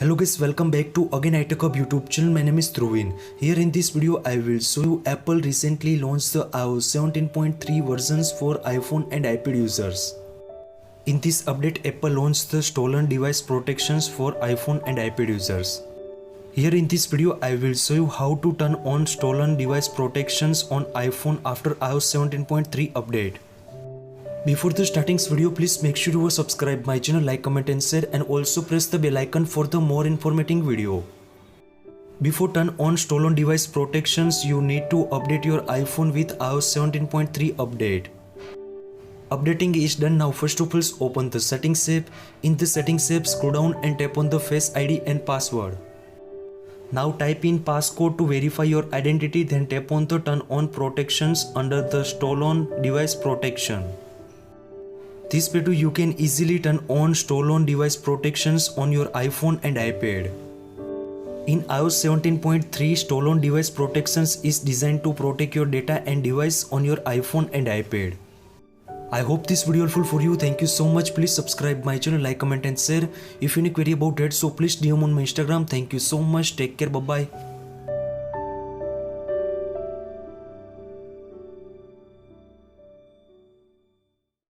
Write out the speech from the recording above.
Hello guys, welcome back to again iTechHub YouTube channel. My name is Dhruvin. Here in this video I will show you Apple recently launched the iOS 17.3 versions for iPhone and iPad users. In this update, Apple launched the stolen device protections for iPhone and iPad users. Here in this video I will show you how to turn on stolen device protections on iPhone after iOS 17.3 update. Before the starting this video, please make sure you subscribe my channel, like, comment and share, and also press the bell icon for the more informative video. Before turn on stolen device protections, you need to update your iPhone with iOS 17.3 update. Updating is done now. First of all, open the settings app. In the settings app, scroll down and tap on the Face ID and password. Now type in passcode to verify your identity, then tap on the turn on protections under the stolen device protection. This way too you can easily turn on stolen device protections on your iPhone and iPad. In iOS 17.3, stolen device protections is designed to protect your data and device on your iPhone and iPad. I hope this video helpful for you. Thank you so much. Please subscribe my channel, like, comment and share. If you have any query about that, so please DM on my Instagram. Thank you so much. Take care. Bye bye.